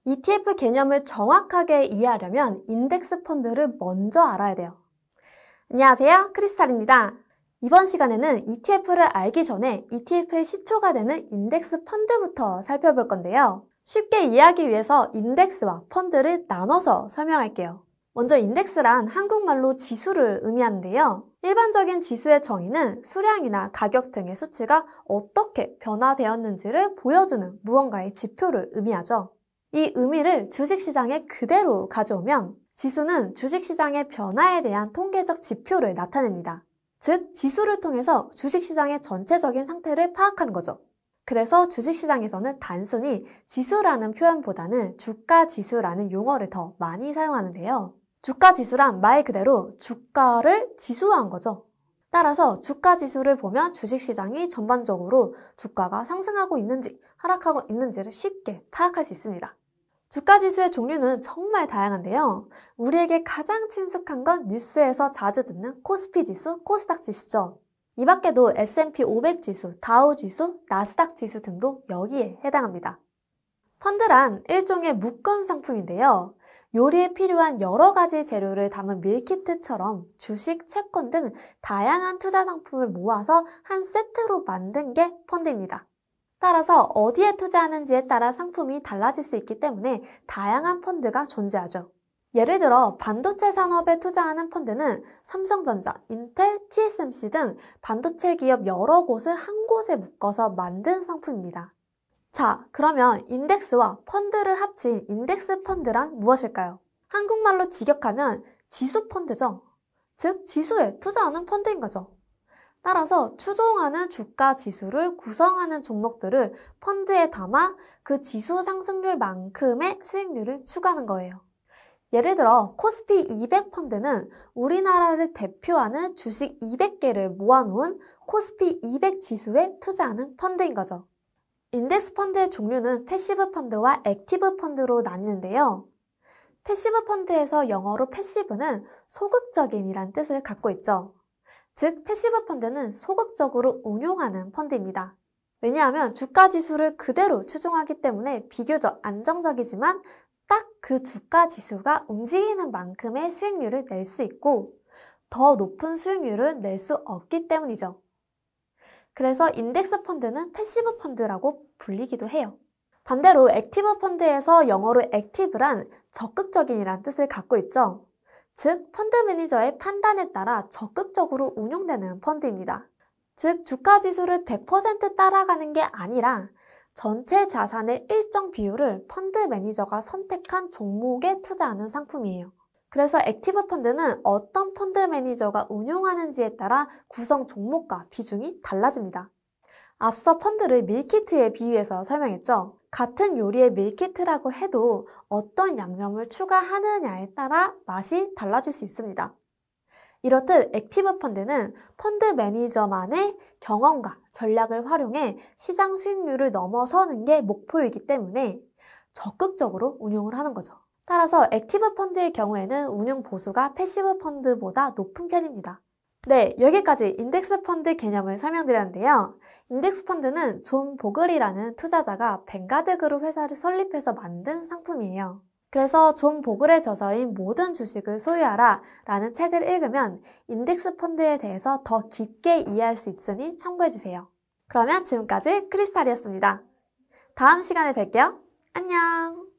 ETF 개념을 정확하게 이해하려면 인덱스 펀드를 먼저 알아야 돼요. 안녕하세요, 크리스탈입니다. 이번 시간에는 ETF를 알기 전에 ETF의 시초가 되는 인덱스 펀드부터 살펴볼 건데요. 쉽게 이해하기 위해서 인덱스와 펀드를 나눠서 설명할게요. 먼저 인덱스란 한국말로 지수를 의미하는데요. 일반적인 지수의 정의는 수량이나 가격 등의 수치가 어떻게 변화되었는지를 보여주는 무언가의 지표를 의미하죠. 이 의미를 주식시장에 그대로 가져오면 지수는 주식시장의 변화에 대한 통계적 지표를 나타냅니다. 즉, 지수를 통해서 주식시장의 전체적인 상태를 파악하는 거죠. 그래서 주식시장에서는 단순히 지수라는 표현보다는 주가지수라는 용어를 더 많이 사용하는데요. 주가지수란 말 그대로 주가를 지수화한 거죠. 따라서 주가지수를 보면 주식시장이 전반적으로 주가가 상승하고 있는지 하락하고 있는지를 쉽게 파악할 수 있습니다. 주가지수의 종류는 정말 다양한데요. 우리에게 가장 친숙한 건 뉴스에서 자주 듣는 코스피 지수, 코스닥 지수죠. 이 밖에도 S&P 500 지수, 다우 지수, 나스닥 지수 등도 여기에 해당합니다. 펀드란 일종의 묶음 상품인데요. 요리에 필요한 여러 가지 재료를 담은 밀키트처럼 주식, 채권 등 다양한 투자 상품을 모아서 한 세트로 만든 게 펀드입니다. 따라서 어디에 투자하는지에 따라 상품이 달라질 수 있기 때문에 다양한 펀드가 존재하죠. 예를 들어 반도체 산업에 투자하는 펀드는 삼성전자, 인텔, TSMC 등 반도체 기업 여러 곳을 한 곳에 묶어서 만든 상품입니다. 자, 그러면 인덱스와 펀드를 합친 인덱스 펀드란 무엇일까요? 한국말로 직역하면 지수 펀드죠. 즉, 지수에 투자하는 펀드인 거죠. 따라서 추종하는 주가 지수를 구성하는 종목들을 펀드에 담아 그 지수 상승률만큼의 수익률을 추구하는 거예요. 예를 들어 코스피 200 펀드는 우리나라를 대표하는 주식 200개를 모아놓은 코스피 200 지수에 투자하는 펀드인 거죠. 인덱스 펀드의 종류는 패시브 펀드와 액티브 펀드로 나뉘는데요. 패시브 펀드에서 영어로 패시브는 소극적인이란 뜻을 갖고 있죠. 즉, 패시브 펀드는 소극적으로 운용하는 펀드입니다. 왜냐하면 주가 지수를 그대로 추종하기 때문에 비교적 안정적이지만 딱 그 주가 지수가 움직이는 만큼의 수익률을 낼 수 있고 더 높은 수익률을 낼 수 없기 때문이죠. 그래서 인덱스 펀드는 패시브 펀드라고 불리기도 해요. 반대로 액티브 펀드에서 영어로 액티브란 적극적인이란 뜻을 갖고 있죠. 즉, 펀드 매니저의 판단에 따라 적극적으로 운용되는 펀드입니다. 즉, 주가 지수를 100% 따라가는 게 아니라 전체 자산의 일정 비율을 펀드 매니저가 선택한 종목에 투자하는 상품이에요. 그래서 액티브 펀드는 어떤 펀드 매니저가 운용하는지에 따라 구성 종목과 비중이 달라집니다. 앞서 펀드를 밀키트에 비유해서 설명했죠. 같은 요리의 밀키트라고 해도 어떤 양념을 추가하느냐에 따라 맛이 달라질 수 있습니다. 이렇듯 액티브 펀드는 펀드 매니저만의 경험과 전략을 활용해 시장 수익률을 넘어서는 게 목표이기 때문에 적극적으로 운용을 하는 거죠. 따라서 액티브 펀드의 경우에는 운용 보수가 패시브 펀드보다 높은 편입니다. 네, 여기까지 인덱스 펀드 개념을 설명드렸는데요. 인덱스 펀드는 존 보글이라는 투자자가 뱅가드 그룹 회사를 설립해서 만든 상품이에요. 그래서 존 보글의 저서인 모든 주식을 소유하라 라는 책을 읽으면 인덱스 펀드에 대해서 더 깊게 이해할 수 있으니 참고해주세요. 그러면 지금까지 크리스탈이었습니다. 다음 시간에 뵐게요. 안녕!